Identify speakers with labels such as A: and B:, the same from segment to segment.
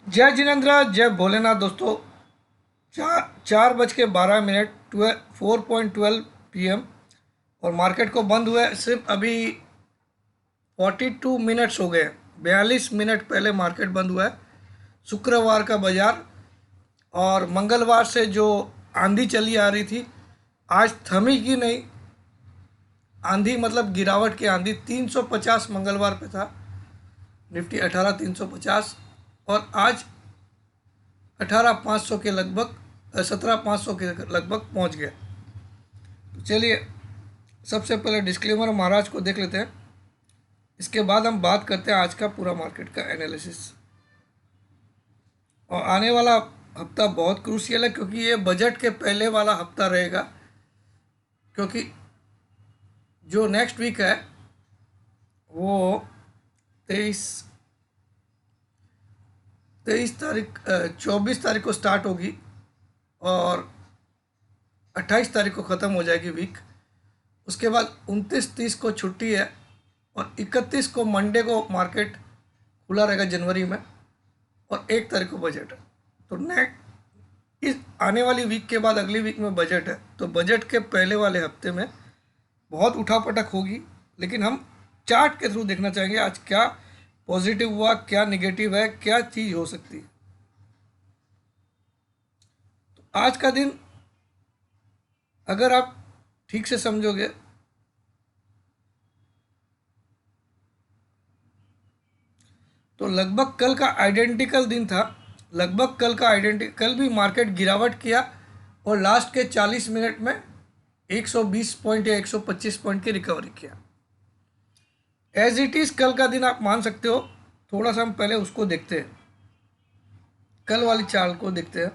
A: जय जिनेन्द्र, जय भोलेनाथ दोस्तों। 4:12 4:12 PM और मार्केट को बंद हुए सिर्फ अभी 42 मिनट्स हो गए। 42 मिनट पहले मार्केट बंद हुआ है। शुक्रवार का बाजार और मंगलवार से जो आंधी चली आ रही थी आज थमी की नहीं। आंधी मतलब गिरावट की आंधी। 350 मंगलवार पे था निफ्टी 18,350 और आज 18,500 के लगभग 17,500 के लगभग पहुंच गया। तो चलिए सबसे पहले डिस्क्लेमर महाराज को देख लेते हैं, इसके बाद हम बात करते हैं आज का पूरा मार्केट का एनालिसिस। और आने वाला हफ्ता बहुत क्रूशियल है क्योंकि ये बजट के पहले वाला हफ्ता रहेगा, क्योंकि जो नेक्स्ट वीक है वो 24 तारीख को स्टार्ट होगी और 28 तारीख को ख़त्म हो जाएगी वीक। उसके बाद 29-30 को छुट्टी है और 31 को मंडे को मार्केट खुला रहेगा जनवरी में और 1 तारीख को बजट है। तो नेक्स्ट इस आने वाली वीक के बाद अगली वीक में बजट है, तो बजट के पहले वाले हफ्ते में बहुत उठापटक होगी। लेकिन हम चार्ट के थ्रू देखना चाहेंगे आज क्या पॉजिटिव हुआ, क्या नेगेटिव है, क्या चीज़ हो सकती है। तो आज का दिन अगर आप ठीक से समझोगे तो लगभग कल का आइडेंटिकल दिन था। लगभग कल का कल भी मार्केट गिरावट किया और लास्ट के 40 मिनट में 120 पॉइंट या 125 पॉइंट की रिकवरी किया। एज इट इज़ कल का दिन आप मान सकते हो। थोड़ा सा हम पहले उसको देखते हैं, कल वाली चार्ट को देखते हैं।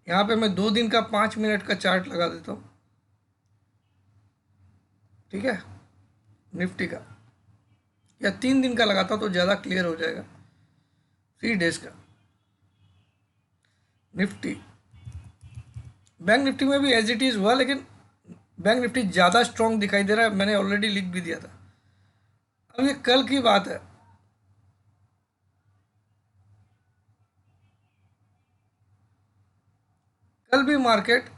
A: यहाँ पे मैं 2 दिन का 5 मिनट का चार्ट लगा देता हूँ, ठीक है, निफ्टी का, या 3 दिन का लगाता तो ज़्यादा क्लियर हो जाएगा। 3 डेज का निफ्टी, बैंक निफ्टी में भी एज इट इज़ हुआ, लेकिन बैंक निफ्टी ज़्यादा स्ट्रॉन्ग दिखाई दे रहा है। मैंने ऑलरेडी लिख भी दिया था। अब ये कल की बात है। कल भी मार्केट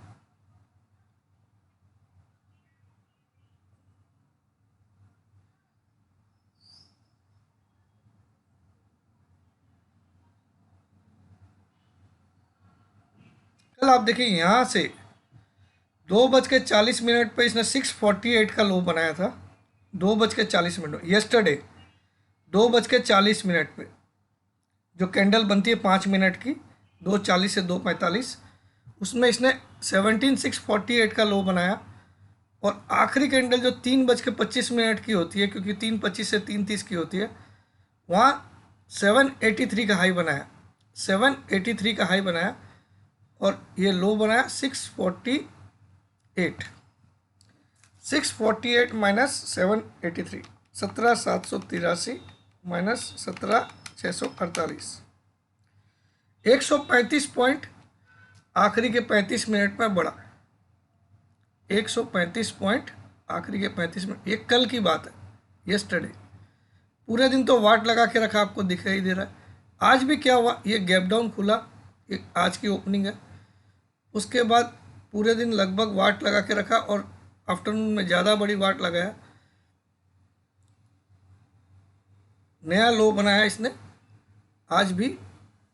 A: कल आप देखिए यहाँ से 2:40 पे इसने 648 का लो बनाया था। 2:40 यस्टरडे 2:40 पे जो कैंडल बनती है 5 मिनट की, 2:40 से 2:45, उसमें इसने 17,648 का लो बनाया। और आखिरी कैंडल जो 3:25 की होती है, क्योंकि 3:25 से 3:30 की होती है, वहाँ 783 का हाई बनाया। 783 का हाई बनाया और ये लो बनाया 648। 648 माइनस 783, 17,783 माइनस 17,648, 135 पॉइंट आखिरी के 35 मिनट में बढ़ा। 135 पॉइंट आखिरी के 35 मिनट। ये कल की बात है, यस्टरडे। पूरे दिन तो वाट लगा के रखा, आपको दिखाई दे रहा है। आज भी क्या हुआ, ये गैप डाउन खुला, ये आज की ओपनिंग है। उसके बाद पूरे दिन लगभग वाट लगा के रखा और आफ्टरनून में ज़्यादा बड़ी वाट लगाया, नया लो बनाया इसने। आज भी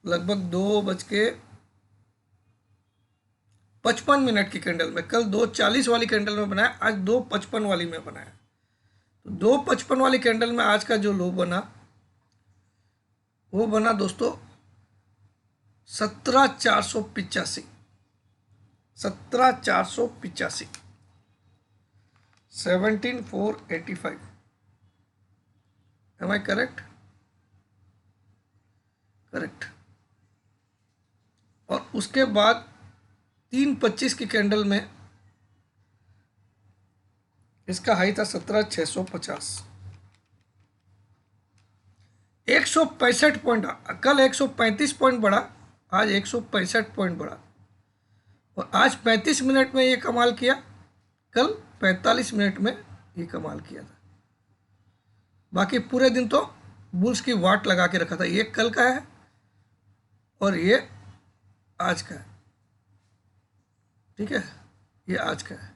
A: लगभग 2:55 की कैंडल में, कल 2:40 वाली कैंडल में बनाया, आज 2:55 वाली में बनाया। तो 2:55 वाली कैंडल में आज का जो लो बना वो बना दोस्तों 17,485। 17,485, 17,485। Am I correct? करेक्ट। और उसके बाद 3:25 की कैंडल में इसका हाई था 17,650। 165 पॉइंट, कल 135 पॉइंट बढ़ा, आज 165 पॉइंट बढ़ा। और आज 35 मिनट में ये कमाल किया, कल 45 मिनट में ये कमाल किया था। बाकी पूरे दिन तो बुल्स की वाट लगा के रखा था। ये कल का है और ये आज का है, ठीक है, ये आज का है।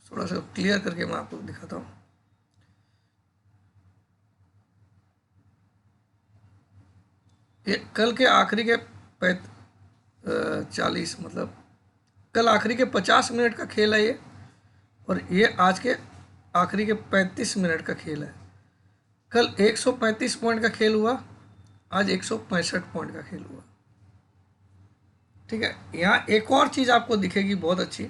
A: थोड़ा सा क्लियर करके मैं आपको दिखाता हूँ। ये कल के आखिरी के 40 मतलब कल आखिरी के 50 मिनट का खेल है ये, और ये आज के आखिरी के 35 मिनट का खेल है। कल 135 पॉइंट का खेल हुआ, आज 165 पॉइंट का खेल हुआ, ठीक है। यहाँ एक और चीज़ आपको दिखेगी बहुत अच्छी,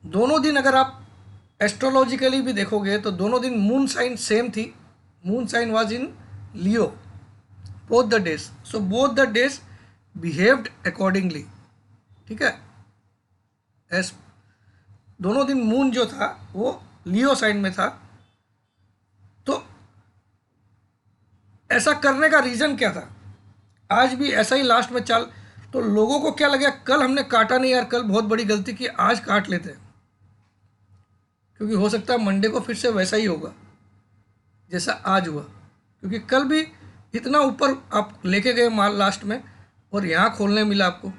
A: दोनों दिन अगर आप एस्ट्रोलॉजिकली भी देखोगे तो दोनों दिन मून साइन सेम थी। Moon sign was in Leo both the days, so both the days behaved accordingly, ठीक है। एस दोनों दिन मून जो था वो लियो साइन में था। तो ऐसा करने का रीज़न क्या था? आज भी ऐसा ही लास्ट में चल, तो लोगों को क्या लगा, कल हमने काटा नहीं यार, कल बहुत बड़ी गलती की, आज काट लेते हैं, क्योंकि हो सकता है मंडे को फिर से वैसा ही होगा जैसा आज हुआ, क्योंकि कल भी इतना ऊपर आप लेके गए माल लास्ट में और यहाँ खोलने मिला आपको,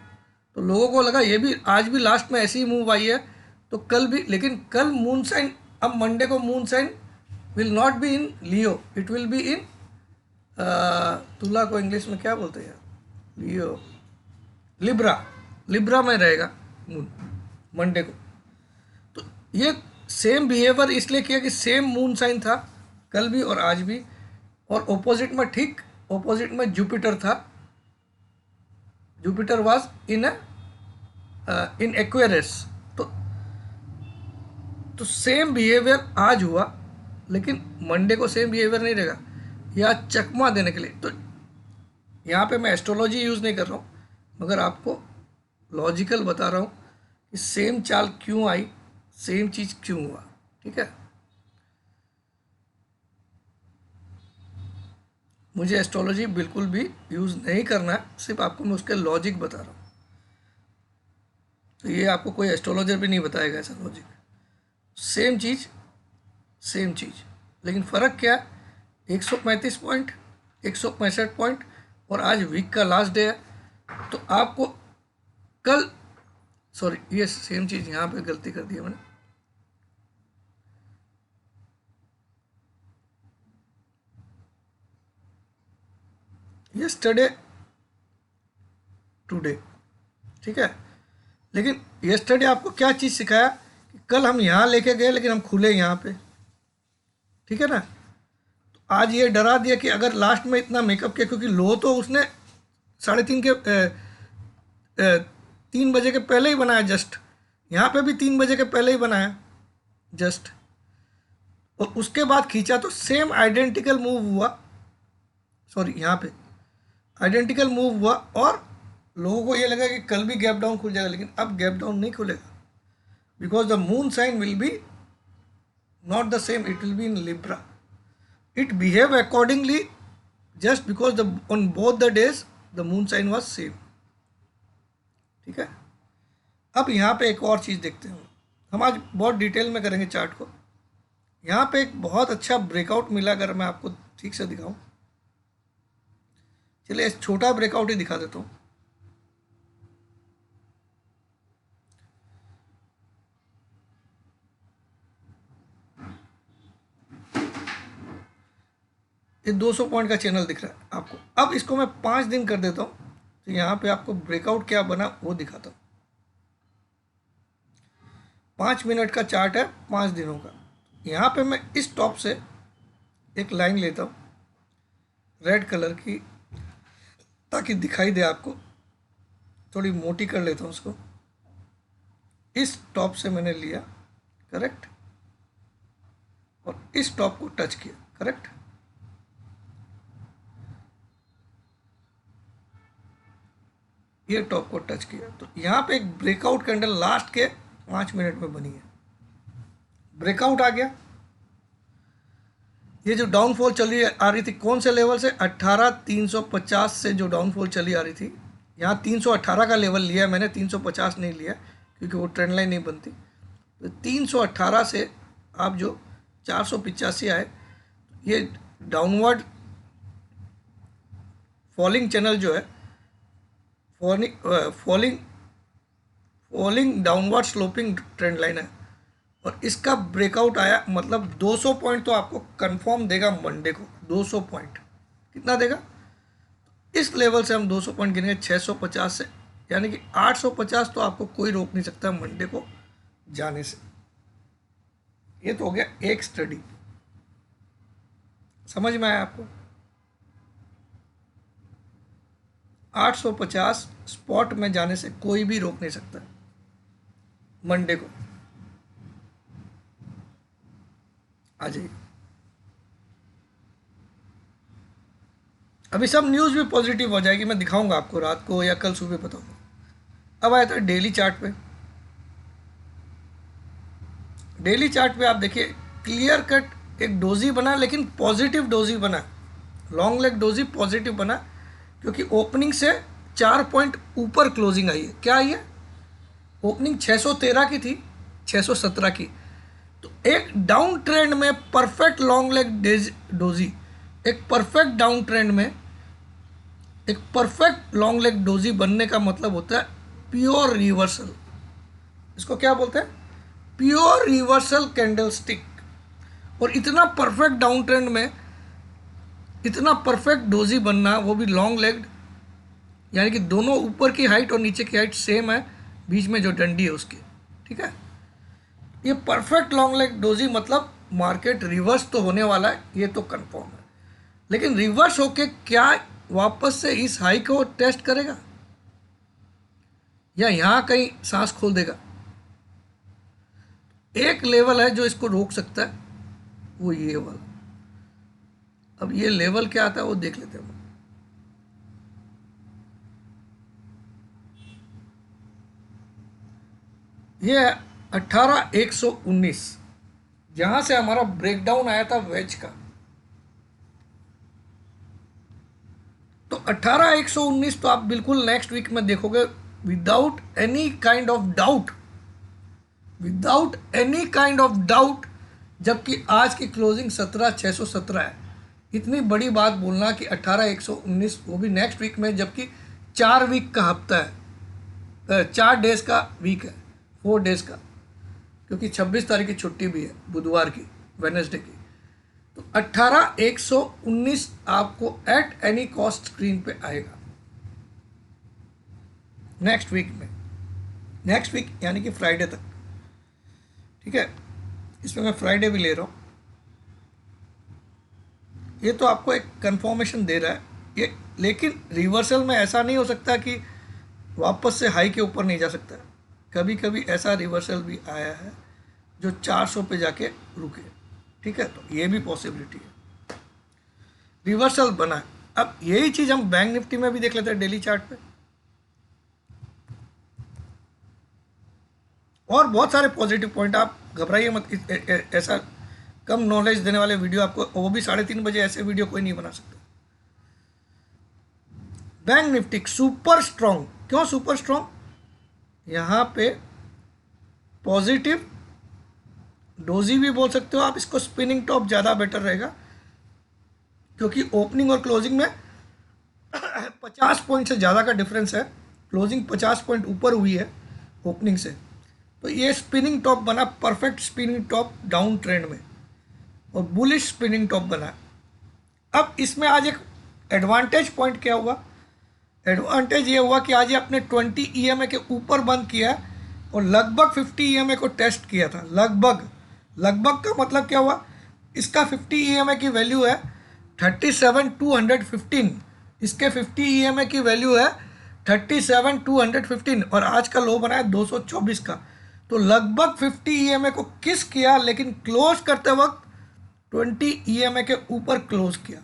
A: तो लोगों को लगा ये भी आज भी लास्ट में ऐसी ही मूव आई है, तो कल भी। लेकिन कल मून साइन, अब मंडे को moon sign will not be in Leo, it will be in Tula को इंग्लिश में क्या बोलते हैं, लियो, लिब्रा में रहेगा मून मंडे को। तो ये सेम बिहेवियर इसलिए किया कि सेम मून साइन था कल भी और आज भी, और ऑपोजिट में, ठीक ऑपोजिट में जुपिटर था। Jupiter was in Aquarius. तो सेम बिहेवियर आज हुआ, लेकिन मंडे को सेम बिहेवियर नहीं रहेगा, या चकमा देने के लिए। तो यहाँ पे मैं एस्ट्रोलॉजी यूज़ नहीं कर रहा हूँ, मगर आपको लॉजिकल बता रहा हूँ कि सेम चाल क्यों आई, सेम चीज़ क्यों हुआ, ठीक है। मुझे एस्ट्रोलॉजी बिल्कुल भी यूज़ नहीं करना है, सिर्फ आपको मैं उसके लॉजिक बता रहा हूँ। तो ये आपको कोई एस्ट्रोलॉजर भी नहीं बताएगा ऐसा लॉजिक। सेम चीज़, लेकिन फ़र्क क्या है, 135 पॉइंट, 165 पॉइंट, और आज वीक का लास्ट डे है। तो आपको कल, सॉरी, ये सेम चीज़ यहाँ पे गलती कर दी है मैंने, यस्टरडे टुडे, ठीक है। लेकिन यस्टरडे आपको क्या चीज़ सिखाया कि कल हम यहाँ लेके गए लेकिन हम खुले यहाँ पे, ठीक है ना। तो आज ये डरा दिया कि अगर लास्ट में इतना मेकअप किया, क्योंकि लो तो उसने 3:30 के 3 बजे के पहले ही बनाया जस्ट, यहाँ पे भी 3 बजे के पहले ही बनाया जस्ट, और उसके बाद खींचा तो सेम आइडेंटिकल मूव हुआ, सॉरी यहाँ पे आइडेंटिकल मूव हुआ, और लोगों को ये लगा कि कल भी गैप डाउन खुल जाएगा, लेकिन अब गैप डाउन नहीं खुलेगा, because the moon sign will be not the same, it will be in Libra, it behave accordingly just because the on both the days the moon sign was same, ठीक है। अब यहाँ पे एक और चीज़ देखते हैं, हम आज बहुत डिटेल में करेंगे चार्ट को। यहाँ पे एक बहुत अच्छा ब्रेकआउट मिला, अगर मैं आपको ठीक से दिखाऊं, चलिए इस छोटा ब्रेकआउट ही दिखा देता हूँ। ये 200 पॉइंट का चैनल दिख रहा है आपको। अब इसको मैं 5 दिन कर देता हूँ, तो यहाँ पे आपको ब्रेकआउट क्या बना वो दिखाता हूँ। 5 मिनट का चार्ट है, 5 दिनों का। यहाँ पे मैं इस टॉप से एक लाइन लेता हूँ रेड कलर की, ताकि दिखाई दे आपको, थोड़ी मोटी कर लेता हूँ उसको। इस टॉप से मैंने लिया, करेक्ट, और इस टॉप को टच किया, करेक्ट। ये टॉप को टच किया, तो यहाँ पे एक ब्रेकआउट कैंडल लास्ट के 5 मिनट में बनी है, ब्रेकआउट आ गया। ये जो डाउनफॉल चली आ रही थी कौन से लेवल से, 18,350 से जो डाउनफॉल चली आ रही थी, यहाँ 318 का लेवल लिया मैंने, 350 नहीं लिया क्योंकि वो ट्रेंड लाइन नहीं बनती। तो 318 से आप जो 485 आए, ये डाउनवर्ड फॉलिंग चैनल जो है, falling downward sloping trend line है, और इसका ब्रेकआउट आया, मतलब 200 पॉइंट तो आपको कंफर्म देगा मंडे को। 200 पॉइंट कितना देगा? इस लेवल से हम 200 पॉइंट गिनेंगे 650 से, यानी कि 850 तो आपको कोई रोक नहीं सकता मंडे को जाने से। ये तो हो गया एक स्टडी, समझ में आया आपको? 850 स्पॉट में जाने से कोई भी रोक नहीं सकता मंडे को। आ जाइए। अभी सब न्यूज़ भी पॉजिटिव हो जाएगी, मैं दिखाऊंगा आपको रात को या कल सुबह बताऊंगा। अब आया था डेली चार्ट पे। डेली चार्ट पे आप देखिए, क्लियर कट एक डोजी बना, लेकिन पॉजिटिव डोजी बना, लॉन्ग लेग डोजी पॉजिटिव बना, क्योंकि ओपनिंग से 4 पॉइंट ऊपर क्लोजिंग आई है। क्या आई है? ओपनिंग 613 की थी, 617 की। तो एक डाउन ट्रेंड में परफेक्ट लॉन्ग लेग डोजी, एक परफेक्ट डाउन ट्रेंड में एक परफेक्ट लॉन्ग लेग डोजी बनने का मतलब होता है प्योर रिवर्सल। इसको क्या बोलते हैं? Pure reversal candle stick. और इतना परफेक्ट डाउन ट्रेंड में इतना परफेक्ट डोजी बनना, वो भी लॉन्ग लेग्ड, यानी कि दोनों ऊपर की हाइट और नीचे की हाइट सेम है, बीच में जो डंडी है उसकी, ठीक है। ये परफेक्ट लॉन्ग लेग डोजी मतलब मार्केट रिवर्स तो होने वाला है, ये तो कंफर्म है। लेकिन रिवर्स होके क्या वापस से इस हाई को टेस्ट करेगा, या यहाँ कहीं सांस खोल देगा? एक लेवल है जो इसको रोक सकता है, वो ये वाला। अब ये लेवल क्या आता है वो देख लेते हैं। ये है 18,119, जहां से हमारा ब्रेकडाउन आया था वेज का। तो 18,119 तो आप बिल्कुल नेक्स्ट वीक में देखोगे without any kind of doubt, without any kind of doubt. जबकि आज की क्लोजिंग 17,617 है। इतनी बड़ी बात बोलना कि 18,119, वो भी नेक्स्ट वीक में, जबकि 4 वीक का हफ्ता है, 4 डेज का वीक है, 4 डेज का, क्योंकि 26 तारीख की छुट्टी भी है, बुधवार की, वेडनेसडे की। तो 18,119 आपको एट एनी कॉस्ट स्क्रीन पे आएगा नेक्स्ट वीक में, नेक्स्ट वीक यानी कि फ्राइडे तक, ठीक है। इसमें मैं फ्राइडे भी ले रहा हूँ। ये तो आपको एक कंफर्मेशन दे रहा है ये, लेकिन रिवर्सल में ऐसा नहीं हो सकता कि वापस से हाई के ऊपर नहीं जा सकता। कभी कभी ऐसा रिवर्सल भी आया है जो 400 पे जाके रुके, ठीक है। तो ये भी पॉसिबिलिटी है, रिवर्सल बना है। अब यही चीज़ हम बैंक निफ्टी में भी देख लेते हैं डेली चार्ट पे, और बहुत सारे पॉजिटिव पॉइंट। आप घबराइए मत, ऐसा कम नॉलेज देने वाले वीडियो आपको, वो भी 3:30 बजे, ऐसे वीडियो कोई नहीं बना सकता। बैंक निफ्टी सुपर स्ट्रॉन्ग, क्यों सुपर स्ट्रॉन्ग? यहाँ पे पॉजिटिव डोजी भी बोल सकते हो आप इसको, स्पिनिंग टॉप ज़्यादा बेटर रहेगा, क्योंकि ओपनिंग और क्लोजिंग में 50 पॉइंट से ज़्यादा का डिफरेंस है। क्लोजिंग 50 पॉइंट ऊपर हुई है ओपनिंग से, तो ये स्पिनिंग टॉप बना, perfect spinning top down trend में, और बुलिश स्पिनिंग टॉप बना। अब इसमें आज एक एडवांटेज पॉइंट क्या हुआ? एडवांटेज ये हुआ कि आज ये अपने 20 EMA के ऊपर बंद किया और लगभग 50 EMA को टेस्ट किया था। लगभग का मतलब क्या हुआ? इसका 50 EMA की वैल्यू है 37,215, इसके 50 EMA की वैल्यू है 37,215, और आज का लो बना है 224 का। तो लगभग 50 EMA को किस किया, लेकिन क्लोज करते वक्त 20 EMA के ऊपर क्लोज किया।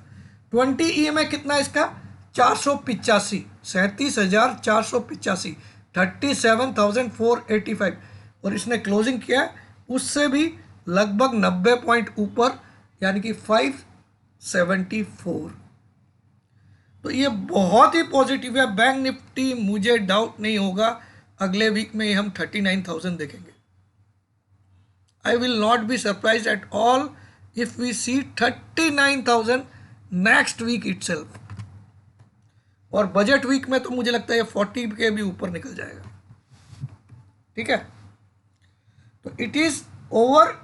A: 20 EMA कितना इसका? 485, 37,485, 37,485, और इसने क्लोजिंग किया है उससे भी लगभग 90 पॉइंट ऊपर, यानी कि 574। तो ये बहुत ही पॉजिटिव है बैंक निफ्टी। मुझे डाउट नहीं होगा अगले वीक में हम 39,000 देखेंगे। I will not be surprised at all if we see 39,000 next week itself. और बजट वीक में तो मुझे लगता है 40 के भी ऊपर निकल जाएगा. ठीक है, तो it is over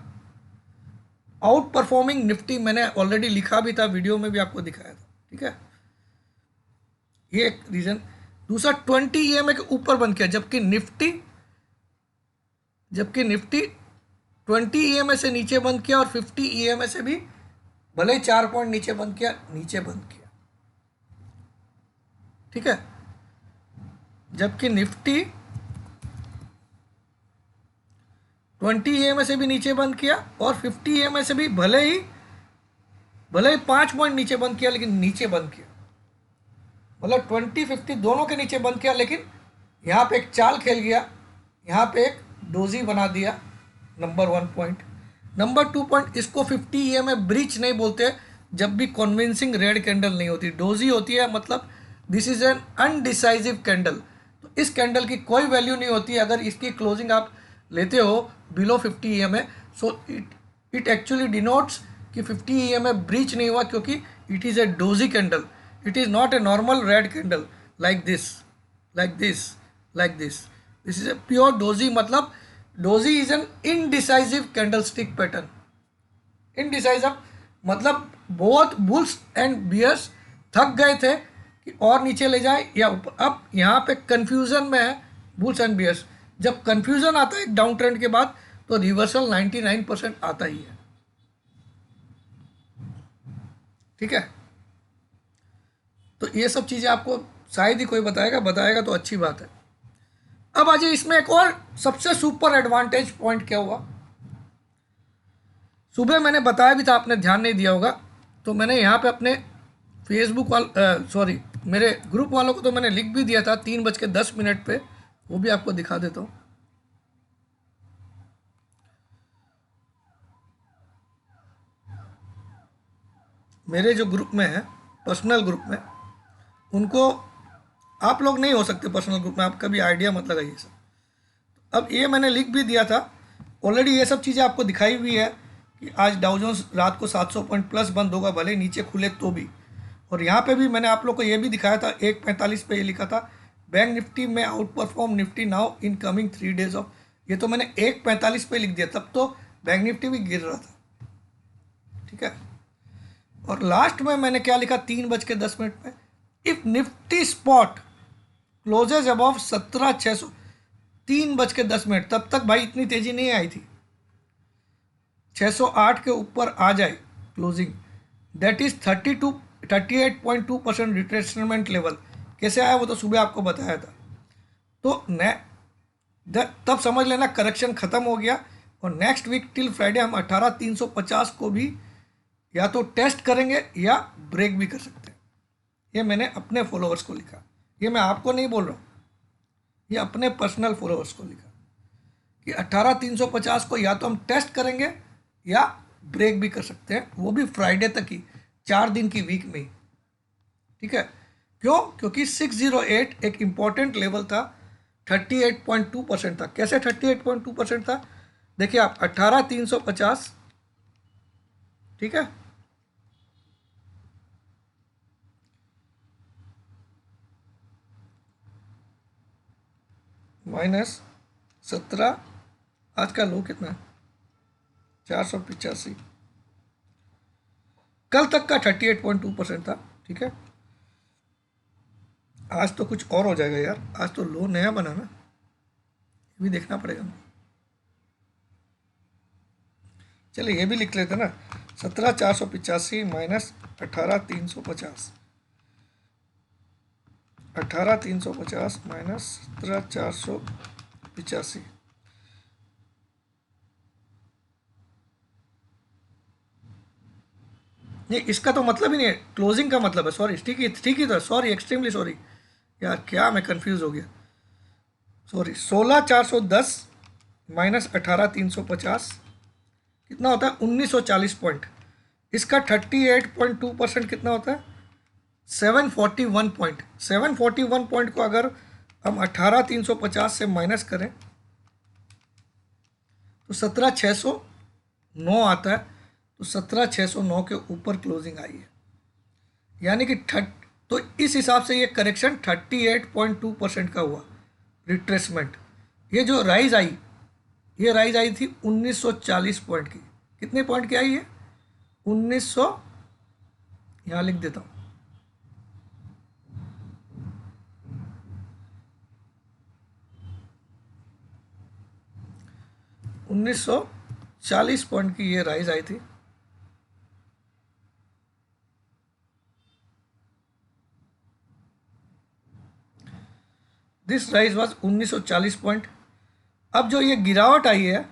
A: out performing Nifty. मैंने ऑलरेडी लिखा भी था, वीडियो में भी आपको दिखाया था. ठीक है, ये एक रीजन. दूसरा 20 EMA के ऊपर बंद किया, जबकि निफ्टी 20 EMA से नीचे बंद किया और 50 EMA से भी भले ही 4 पॉइंट नीचे बंद किया. ठीक है, जबकि निफ्टी 20 EMA से भी नीचे बंद किया और 50 EMA से भी भले ही 5 पॉइंट नीचे बंद किया, लेकिन नीचे बंद किया. मतलब 20-50 दोनों के नीचे बंद किया, लेकिन यहाँ पे एक चाल खेल गया, यहाँ पे एक डोजी बना दिया. Number 1 point. नंबर 2 पॉइंट, इसको 50 EMA ब्रीच नहीं बोलते जब भी कन्विंसिंग रेड कैंडल नहीं होती. डोजी होती है, मतलब दिस इज एन अनडिसाइसिव कैंडल. तो इस कैंडल की कोई वैल्यू नहीं होती अगर इसकी क्लोजिंग आप लेते हो below 50 EMA. So it actually denotes कि 50 EMA ब्रीच नहीं हुआ, क्योंकि it is a doji candle. It is not a normal red candle like this. This is a pure doji. मतलब doji is an indecisive candlestick pattern. Indecisive मतलब बहुत bulls and bears थक गए थे कि और नीचे ले जाए या ऊपर. अब यहाँ पे कंफ्यूजन में है बुल्स एंड बियर्स. जब कंफ्यूजन आता है एक डाउन ट्रेंड के बाद, तो रिवर्सल 99% आता ही है. ठीक है, तो ये सब चीज़ें आपको शायद ही कोई बताएगा तो अच्छी बात है. अब आज इसमें एक और सबसे सुपर एडवांटेज पॉइंट क्या हुआ. सुबह मैंने बताया भी था, आपने ध्यान नहीं दिया होगा, तो मैंने यहाँ पे अपने मेरे ग्रुप वालों को तो मैंने लिख भी दिया था 3:10 पे. वो भी आपको दिखा देता हूँ. मेरे जो ग्रुप में है, पर्सनल ग्रुप में, उनको आप लोग नहीं हो सकते पर्सनल ग्रुप में, आपका भी आइडिया मत लगाइए सब. अब ये मैंने लिख भी दिया था ऑलरेडी. ये सब चीज़ें आपको दिखाई हुई है कि आज डाउ जोन्स रात को 700 पॉइंट प्लस बंद होगा, भले नीचे खुले तो भी. और यहाँ पे भी मैंने आप लोग को ये भी दिखाया था 1:45 पे, ये लिखा था बैंक निफ्टी में out perform Nifty now in coming 3 days of. ये तो मैंने 1:45 पे लिख दिया, तब तो बैंक निफ्टी भी गिर रहा था. ठीक है, और लास्ट में मैंने क्या लिखा 3:10 में, if Nifty spot closes above 17,600. 3:10, तब तक भाई इतनी तेजी नहीं आई थी. 608 के ऊपर आ जाए closing, that is 38.2% retracement level. कैसे आया वो तो सुबह आपको बताया था. तो तब समझ लेना करेक्शन ख़त्म हो गया. और नेक्स्ट वीक टिल फ्राइडे हम 18,350 को भी या तो टेस्ट करेंगे या ब्रेक भी कर सकते हैं. ये मैंने अपने फॉलोअर्स को लिखा, ये मैं आपको नहीं बोल रहा हूँ, ये अपने पर्सनल फॉलोअर्स को लिखा कि 18,350 को या तो हम टेस्ट करेंगे या ब्रेक भी कर सकते हैं, वो भी फ्राइडे तक ही, 4 दिन की वीक में ही. ठीक है, क्यों? क्योंकि 608 एक इम्पॉर्टेंट लेवल था, 38.2% था. कैसे 38.2% था? देखिए आप 18,350, ठीक है, -17, आज का लो कितना है 485, कल तक का 38.2% था. ठीक है, आज तो कुछ और हो जाएगा यार, आज तो लो नया बना ना, ये भी देखना पड़ेगा. चलिए ये भी लिख लेते ना, 17,485 माइनस 18,350, 18,350 माइनस 17,485. ये इसका तो मतलब ही नहीं है, क्लोजिंग का मतलब है. सॉरी, ठीक ही था, सॉरी, एक्सट्रीमली सॉरी यार, क्या मैं कंफ्यूज हो गया, सॉरी. 16,410 माइनस 18,350 कितना होता है? 1940 पॉइंट. इसका 38.2% कितना होता है? 741 पॉइंट. 741 पॉइंट को अगर हम 18,350 से माइनस करें तो 17,609 आता है, तो 17,609 के ऊपर क्लोजिंग आई है, यानी कि तो इस हिसाब से ये करेक्शन 38.2% का हुआ रिट्रेसमेंट। ये जो राइज आई, ये राइज आई थी 1940 पॉइंट की। कितने पॉइंट की आई है? 1900, यहाँ लिख देता हूँ, 1940 पॉइंट की ये राइज आई थी। This rise was 1940 point. अब जो ये गिरावट आई है,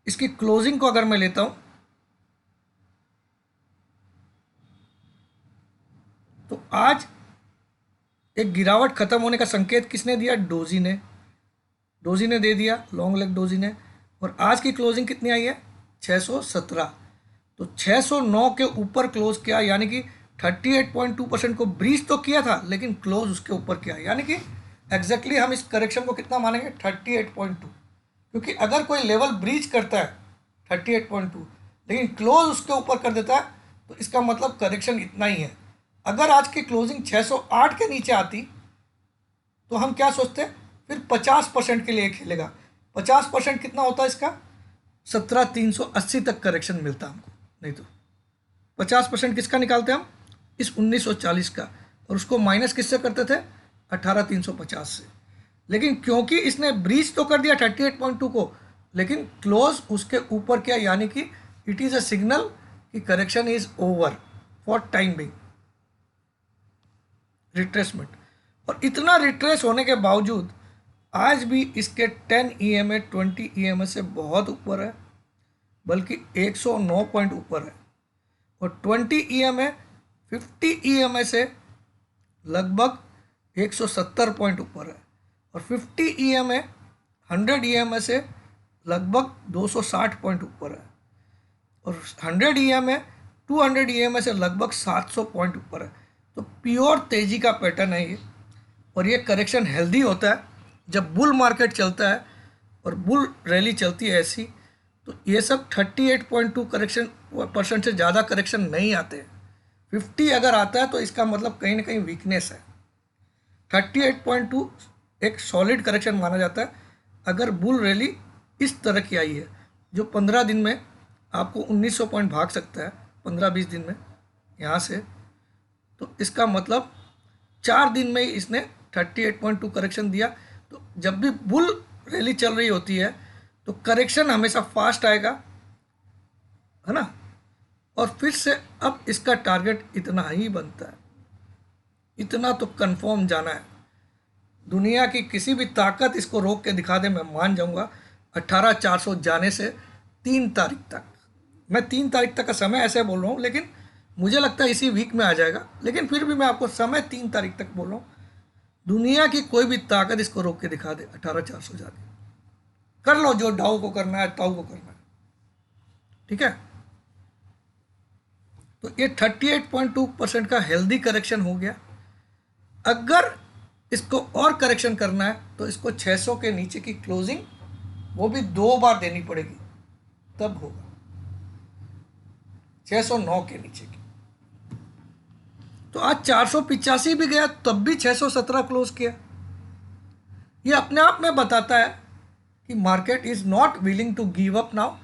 A: इसकी क्लोजिंग को अगर मैं लेता हूं तो आज एक गिरावट खत्म होने का संकेत किसने दिया? डोजी ने। डोजी ने दे दिया, लॉन्ग लेग डोजी ने। और आज की क्लोजिंग कितनी आई है? 617। तो 609 के ऊपर क्लोज किया, यानी कि 38.2% को ब्रीच तो किया था, लेकिन क्लोज उसके ऊपर किया, यानी कि एग्जैक्टली हम इस करेक्शन को कितना मानेंगे? 38.2। क्योंकि अगर कोई लेवल ब्रीच करता है 38.2 लेकिन क्लोज उसके ऊपर कर देता है, तो इसका मतलब करेक्शन इतना ही है। अगर आज की क्लोजिंग 608 के नीचे आती तो हम क्या सोचते? फिर 50% के लिए खेलेगा। 50% कितना होता है इसका? 17,380 तक करेक्शन मिलता हमको। नहीं तो 50% किसका निकालते हम? इस 1940 का, और उसको माइनस किससे करते थे? 18,350 से। लेकिन क्योंकि इसने ब्रीच तो कर दिया 38.2 को, लेकिन क्लोज उसके ऊपर किया, यानी कि इट इज़ अ सिग्नल कि correction is over for time being, retracement. और इतना रिट्रेस होने के बावजूद आज भी इसके 10 EMA 20 EMA से बहुत ऊपर है, बल्कि 109 पॉइंट ऊपर है। और 20 EMA 50 EMA से लगभग 170 पॉइंट ऊपर है, और 50 EMA 100 EMA से लगभग 260 पॉइंट ऊपर है, और 100 EMA 200 EMA से लगभग 700 पॉइंट ऊपर है। तो प्योर तेजी का पैटर्न है ये। और ये करेक्शन हेल्दी होता है जब बुल मार्केट चलता है और बुल रैली चलती है ऐसी, तो ये सब 38.2 करेक्शन % से ज़्यादा करेक्शन नहीं आते। 50 अगर आता है तो इसका मतलब कहीं ना कहीं वीकनेस है। 38.2 एक सॉलिड करेक्शन माना जाता है अगर बुल रैली इस तरह की आई है, जो 15 दिन में आपको 1900 पॉइंट भाग सकता है, 15-20 दिन में यहाँ से। तो इसका मतलब 4 दिन में ही इसने 38.2 करेक्शन दिया। तो जब भी बुल रैली चल रही होती है तो करेक्शन हमेशा फास्ट आएगा, है ना। और फिर से अब इसका टारगेट इतना ही बनता है, इतना तो कंफर्म जाना है। दुनिया की किसी भी ताकत इसको रोक के दिखा दे, मैं मान जाऊंगा 18,400 जाने से 3 तारीख तक। मैं 3 तारीख तक का समय ऐसे बोल रहा हूँ, लेकिन मुझे लगता है इसी वीक में आ जाएगा, लेकिन फिर भी मैं आपको समय 3 तारीख तक बोल रहा हूँ। दुनिया की कोई भी ताकत इसको रोक के दिखा दे 18,400 जाके। कर लो जो डाउ को करना है, ताऊ को करना है, ठीक है। तो ये 38.2% का हेल्दी करेक्शन हो गया। अगर इसको और करेक्शन करना है तो इसको 600 के नीचे की क्लोजिंग, वो भी 2 बार देनी पड़ेगी, तब होगा। 609 के नीचे की। तो आज 485 भी गया, तब भी 617 क्लोज किया। ये अपने आप में बताता है कि market is not willing to give up now.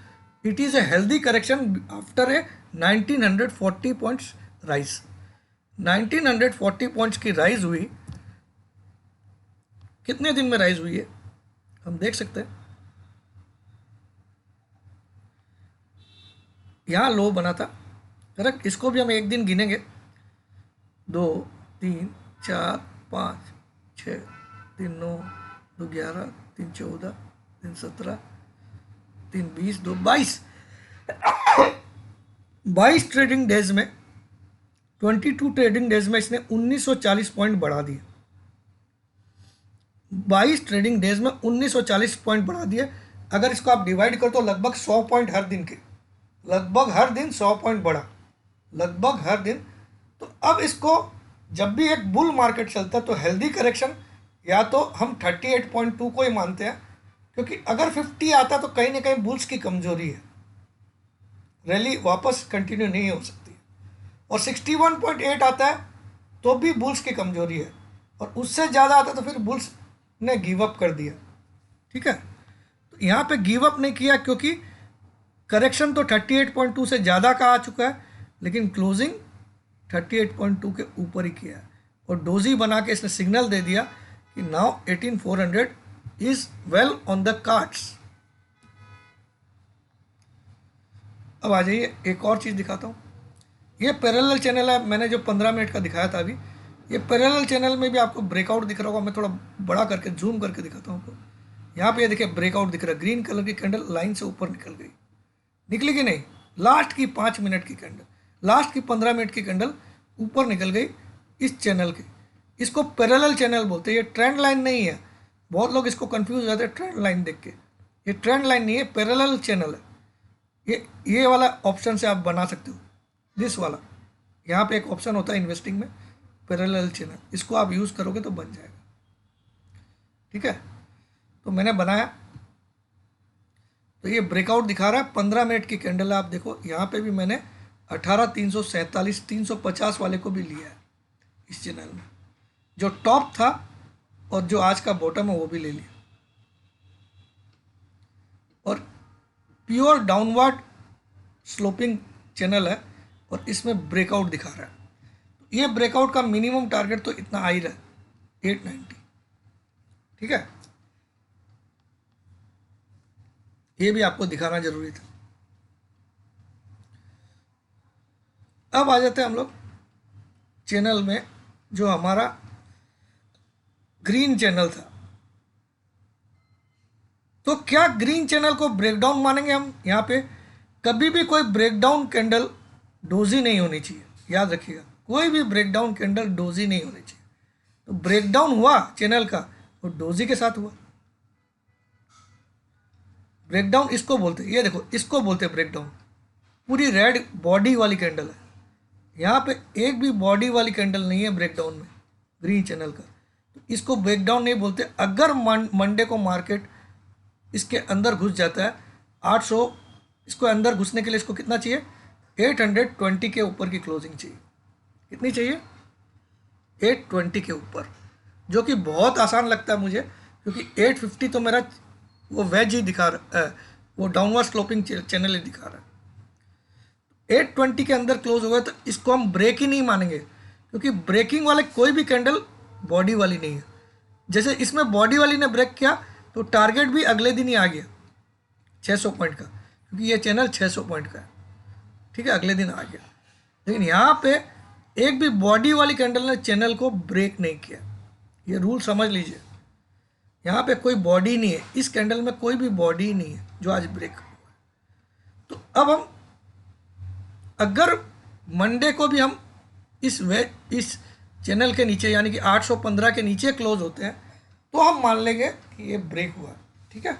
A: It is a healthy correction after a 1940 points rise. 1940 points की राइज हुई, कितने दिन में राइज हुई है हम देख सकते हैं। यहाँ लो बना था, करेक्ट। इसको भी हम एक दिन गिनेंगे, 2 3 4 5 6 3 9 2 11 3 14 3 17 3 20 2 22 22 ट्रेडिंग डेज में, 22 ट्रेडिंग डेज में इसने 1940 पॉइंट बढ़ा दिए। 22 ट्रेडिंग डेज में 1940 पॉइंट बढ़ा दिए। अगर इसको आप डिवाइड कर तो लगभग 100 पॉइंट हर दिन के, लगभग हर दिन 100 पॉइंट बढ़ा, लगभग हर दिन। तो अब इसको जब भी एक बुल मार्केट चलता है तो हेल्दी करेक्शन, या तो हम 38.2 को ही मानते हैं, क्योंकि अगर 50 आता तो कहीं ना कहीं बुल्स की कमजोरी है, रैली वापस कंटिन्यू नहीं हो सकती। और 61.8 आता है तो भी बुल्स की कमजोरी है, और उससे ज़्यादा आता तो फिर बुल्स ने गिव अप कर दिया। ठीक है, तो यहाँ पे गिव अप नहीं किया क्योंकि करेक्शन तो 38.2 से ज़्यादा का आ चुका है, लेकिन क्लोजिंग 38.2 के ऊपर ही किया है, और डोजी बना के इसने सिग्नल दे दिया कि now 18,400 is well on the cards. अब आ जाइए, एक और चीज़ दिखाता हूँ। ये पैरेलल चैनल है, मैंने जो 15 मिनट का दिखाया था अभी, ये पैरेलल चैनल में भी आपको ब्रेकआउट दिख रहा होगा। मैं थोड़ा बड़ा करके जूम करके दिखाता हूँ आपको। यहाँ पे ये देखिए ब्रेकआउट दिख रहा है, ग्रीन कलर की कैंडल लाइन से ऊपर निकल गई, निकली कि नहीं? लास्ट की 5 मिनट की कैंडल, लास्ट की 15 मिनट की कैंडल ऊपर निकल गई इस चैनल के। इसको पैरेलल चैनल बोलते हैं, ये ट्रेंड लाइन नहीं है। बहुत लोग इसको कंफ्यूज हो जाते हैं ट्रेंड लाइन देख के। ये ट्रेंड लाइन नहीं है, पैरेलल चैनल है। ये वाला ऑप्शन से आप बना सकते हो, दिस वाला। यहाँ पे एक ऑप्शन होता है इन्वेस्टिंग में, पैरेलल चैनल, इसको आप यूज़ करोगे तो बन जाएगा। ठीक है, तो मैंने बनाया, तो ये ब्रेकआउट दिखा रहा है, 15 मिनट की कैंडल है। आप देखो यहाँ पे भी मैंने 18,347 350 वाले को भी लिया है इस चैनल में, जो टॉप था और जो आज का बॉटम है वो भी ले लिया। और प्योर डाउनवर्ड स्लोपिंग चैनल है और इसमें ब्रेकआउट दिखा रहा है। तो ये ब्रेकआउट का मिनिमम टारगेट तो इतना आ ही रहा है, 890। ठीक है, ये भी आपको दिखाना जरूरी था। अब आ जाते हैं हम लोग चैनल में, जो हमारा ग्रीन चैनल था। तो क्या ग्रीन चैनल को ब्रेकडाउन मानेंगे हम? यहाँ पे कभी भी कोई ब्रेकडाउन कैंडल डोजी नहीं होनी चाहिए, याद रखिएगा, कोई भी ब्रेकडाउन कैंडल डोजी नहीं होनी चाहिए। तो ब्रेकडाउन हुआ चैनल का, वो डोजी के साथ हुआ। ब्रेकडाउन इसको बोलते हैं, ये देखो इसको बोलते हैं ब्रेकडाउन। पूरी रेड बॉडी वाली कैंडल है, यहाँ पे एक भी बॉडी वाली कैंडल नहीं है ब्रेकडाउन में ग्रीन चैनल का, तो इसको ब्रेकडाउन नहीं बोलते। अगर मंडे को मार्केट इसके अंदर घुस जाता है 800, इसको अंदर घुसने के लिए इसको कितना चाहिए? 820 के ऊपर की क्लोजिंग चाहिए। कितनी चाहिए? 820 के ऊपर, जो कि बहुत आसान लगता है मुझे, क्योंकि 850 तो मेरा वो वेज ही दिखा रहा है, वो डाउनवर्ड स्लोपिंग चैनल ही दिखा रहा है। 820 के अंदर क्लोज हो गया तो इसको हम ब्रेक ही नहीं मानेंगे, क्योंकि ब्रेकिंग वाले कोई भी कैंडल बॉडी वाली नहीं है। जैसे इसमें बॉडी वाली ने ब्रेक किया तो टारगेट भी अगले दिन ही आ गया 600 पॉइंट का, क्योंकि ये चैनल 600 पॉइंट का है। ठीक है, अगले दिन आ गया। लेकिन यहाँ पे एक भी बॉडी वाली कैंडल ने चैनल को ब्रेक नहीं किया, ये रूल समझ लीजिए। यहाँ पे कोई बॉडी नहीं है, इस कैंडल में कोई भी बॉडी नहीं है जो आज ब्रेक हुआ। तो अब हम अगर मंडे को भी हम इस चैनल के नीचे यानी कि 815 के नीचे क्लोज होते हैं तो हम मान लेंगे कि ये ब्रेक हुआ। ठीक है,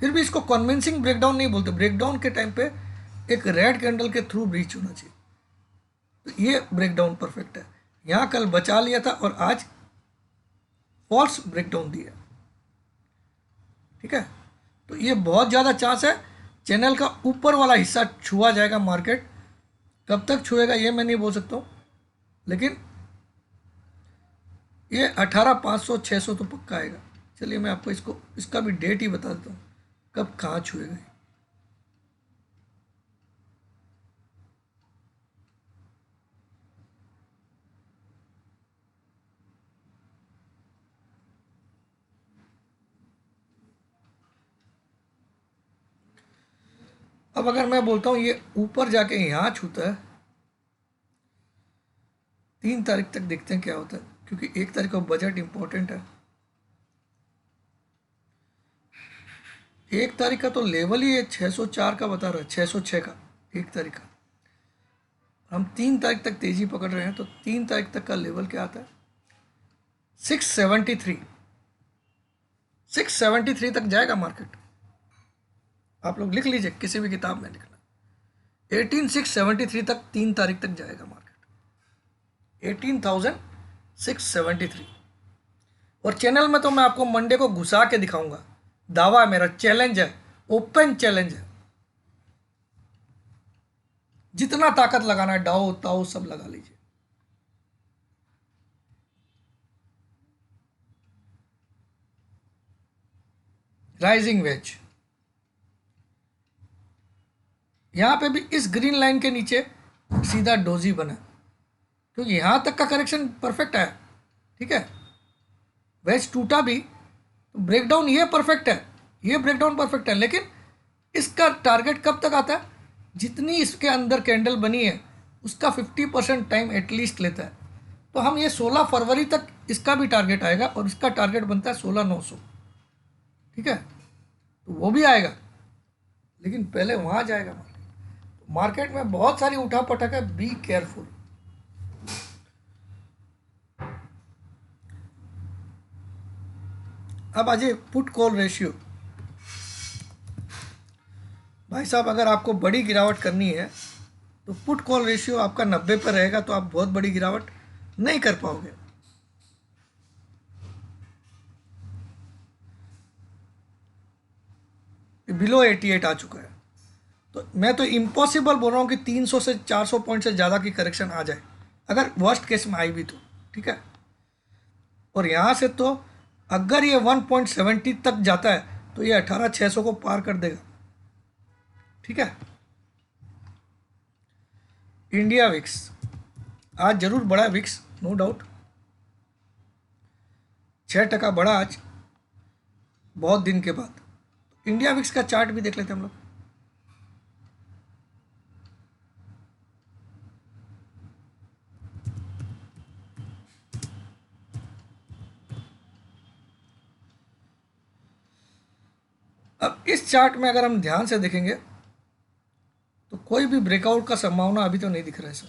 A: फिर भी इसको कन्विंसिंग ब्रेकडाउन नहीं बोलते। ब्रेकडाउन के टाइम पे एक रेड कैंडल के थ्रू ब्रीच होना चाहिए, तो ये ब्रेकडाउन परफेक्ट है। यहाँ कल बचा लिया था और आज फॉल्स ब्रेकडाउन दिया। ठीक है, तो ये बहुत ज़्यादा चांस है चैनल का ऊपर वाला हिस्सा छुआ जाएगा मार्केट। कब तक छुएगा ये मैं नहीं बोल सकता हूँ, लेकिन ये 18,500 600 तो पक्का आएगा। चलिए मैं आपको इसका भी डेट ही बता देता हूँ कब कहाँ छुएगा। अब अगर मैं बोलता हूँ ये ऊपर जाके यहाँ छूता है, 3 तारीख तक देखते हैं क्या होता है, क्योंकि 1 तारीख को बजट इंपॉर्टेंट है। 1 तारीख का तो लेवल ही 604 का बता रहा है, 606 का 1 तारीख का। हम 3 तारीख तक तेजी पकड़ रहे हैं, तो 3 तारीख तक का लेवल क्या आता है? 673 673 तक जाएगा मार्केट। आप लोग लिख लीजिए, किसी भी किताब में लिखना, 18,673 तक 3 तारीख तक जाएगा मार्केट, 18,673। और चैनल में तो मैं आपको मंडे को घुसा के दिखाऊंगा, दावा है मेरा, चैलेंज है, ओपन चैलेंज है। जितना ताकत लगाना है डाओ ताओ सब लगा लीजिए। राइजिंग वेज यहां पे भी इस ग्रीन लाइन के नीचे सीधा डोजी बना, क्योंकि यहां तक का करेक्शन परफेक्ट है। ठीक है, वेज टूटा भी तो ब्रेकडाउन ये परफेक्ट है, ये ब्रेकडाउन परफेक्ट है, लेकिन इसका टारगेट कब तक आता है? जितनी इसके अंदर कैंडल बनी है उसका 50% टाइम एटलीस्ट लेता है। तो हम ये 16 फरवरी तक इसका भी टारगेट आएगा और इसका टारगेट बनता है 16,900। ठीक है, तो वो भी आएगा, लेकिन पहले वहाँ जाएगा मार्केट। मार्केट में बहुत सारी उठापटक है, बी केयरफुल। अब आ जाइए पुट कॉल रेशियो। भाई साहब, अगर आपको बड़ी गिरावट करनी है तो पुट कॉल रेशियो आपका 90 पर रहेगा, तो आप बहुत बड़ी गिरावट नहीं कर पाओगे। बिलो 88 आ चुका है, तो मैं तो इम्पॉसिबल बोल रहा हूँ कि 300 से 400 पॉइंट से ज़्यादा की करेक्शन आ जाए, अगर वर्स्ट केस में आई भी तो। ठीक है, और यहाँ से तो अगर ये 1.70 तक जाता है तो ये 18,600 को पार कर देगा। ठीक है, इंडिया विक्स आज जरूर बढ़ा है, विक्स नो डाउट 6% बढ़ा आज बहुत दिन के बाद। इंडिया विक्स का चार्ट भी देख लेते हैं हम लोग। अब इस चार्ट में अगर हम ध्यान से देखेंगे तो कोई भी ब्रेकआउट का संभावना अभी तो नहीं दिख रहा है सर।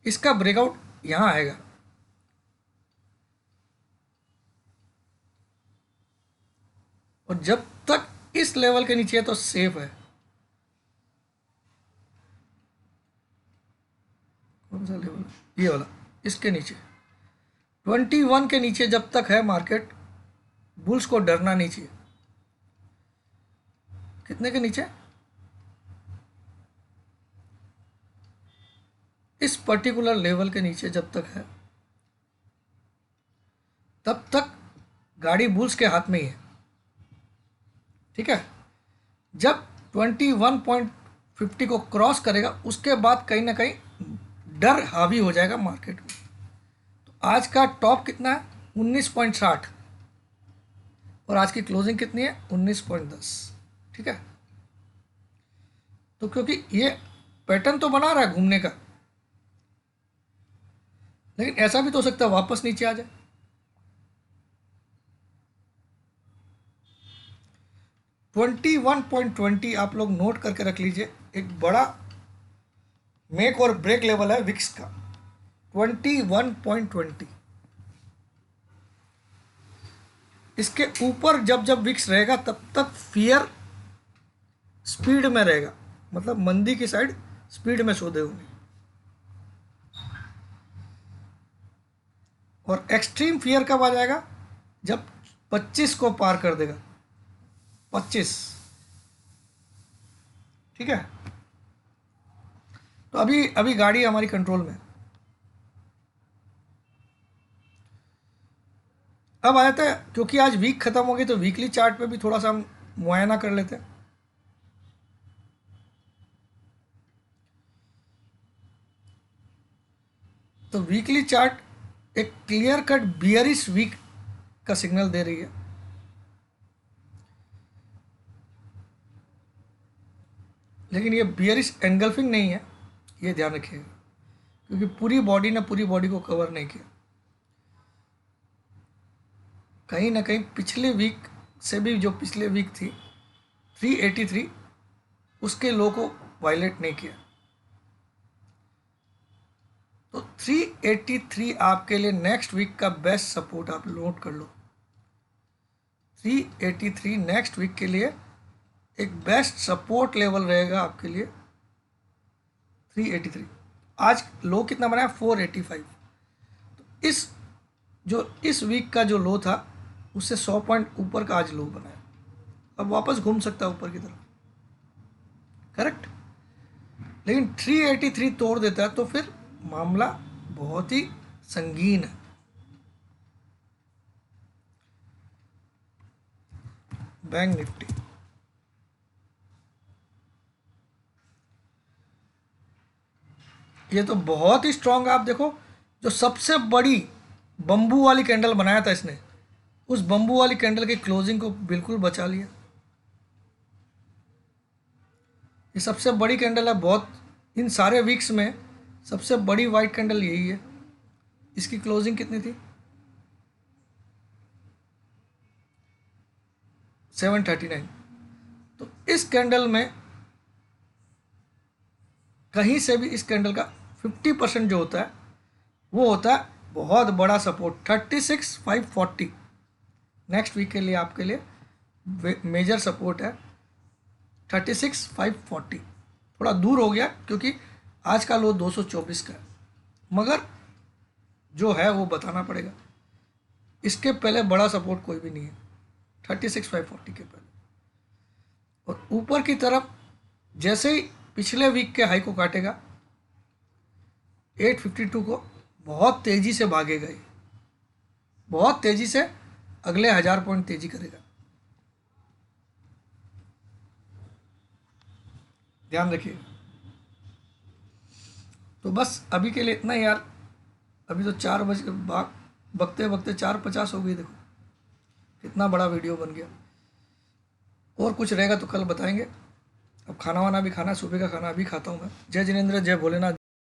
A: इसका ब्रेकआउट यहां आएगा, और जब तक इस लेवल के नीचे है तो सेफ है। कौन सा लेवल? ये वाला, इसके नीचे 21 के नीचे जब तक है मार्केट, बुल्स को डरना नहीं चाहिए। कितने के नीचे? इस पर्टिकुलर लेवल के नीचे जब तक है तब तक गाड़ी बुल्स के हाथ में ही है। ठीक है, जब 21.50 को क्रॉस करेगा उसके बाद कहीं ना कहीं डर हावी हो जाएगा मार्केट में। तो आज का टॉप कितना है? 19.60, और आज की क्लोजिंग कितनी है? 19.10। ठीक है, तो क्योंकि ये पैटर्न तो बना रहा है घूमने का, लेकिन ऐसा भी तो हो सकता है वापस नीचे आ जाए। 21.20 आप लोग नोट करके रख लीजिए, एक बड़ा मेक और ब्रेक लेवल है विक्स का 21.20। इसके ऊपर जब जब विक्स रहेगा तब तक फियर स्पीड में रहेगा, मतलब मंदी की साइड स्पीड में सौदे होंगे, और एक्सट्रीम फियर कब आ जाएगा? जब 25 को पार कर देगा, 25। ठीक है, तो अभी अभी गाड़ी हमारी कंट्रोल में। अब आ जाता है, क्योंकि आज वीक खत्म हो गई तो वीकली चार्ट पे भी थोड़ा सा हम मुआयना कर लेते हैं। तो वीकली चार्ट एक क्लियर कट बियरिश वीक का सिग्नल दे रही है। लेकिन ये बियरिश एंगल्फिंग नहीं है, ये ध्यान रखिएगा, क्योंकि पूरी बॉडी ने पूरी बॉडी को कवर नहीं किया। कहीं ना कहीं पिछले वीक से भी, जो पिछले वीक थी 383, उसके लो को वायलेट नहीं किया। तो 383 आपके लिए नेक्स्ट वीक का बेस्ट सपोर्ट, आप नोट कर लो। 383 नेक्स्ट वीक के लिए एक बेस्ट सपोर्ट लेवल रहेगा आपके लिए। 383 आज लो कितना बना है? 485। तो इस वीक का जो लो था उससे 100 पॉइंट ऊपर का आज लो बना है। अब वापस घूम सकता है ऊपर की तरफ, करेक्ट। लेकिन 383 तोड़ देता है तो फिर मामला बहुत ही संगीन है। बैंक निफ्टी ये तो बहुत ही स्ट्रांग, आप देखो जो सबसे बड़ी बंबू वाली कैंडल बनाया था इसने, उस बंबू वाली कैंडल की क्लोजिंग को बिल्कुल बचा लिया। ये सबसे बड़ी कैंडल है, बहुत इन सारे वीक्स में सबसे बड़ी वाइट कैंडल यही है। इसकी क्लोजिंग कितनी थी? 739। तो इस कैंडल में कहीं से भी इस कैंडल का 50% जो होता है वो होता है बहुत बड़ा सपोर्ट 36,540। नेक्स्ट वीक के लिए आपके लिए मेजर सपोर्ट है 36,540। थोड़ा दूर हो गया क्योंकि आज का लो 224 का है, मगर जो है वो बताना पड़ेगा। इसके पहले बड़ा सपोर्ट कोई भी नहीं है 36,540 के पहले। और ऊपर की तरफ जैसे ही पिछले वीक के हाई को काटेगा 852 को बहुत तेज़ी से भागेगा, ये बहुत तेज़ी से अगले 1000 पॉइंट तेज़ी करेगा, ध्यान रखिए। तो बस अभी के लिए इतना ही यार। अभी तो 4 बज के बकते बकते 4:50 हो गई। देखो कितना बड़ा वीडियो बन गया। और कुछ रहेगा तो कल बताएंगे। अब खाना वाना भी खाना, सुबह का खाना अभी खाता हूँ मैं। जय जिनेंद्र, जय भोलेनाथ।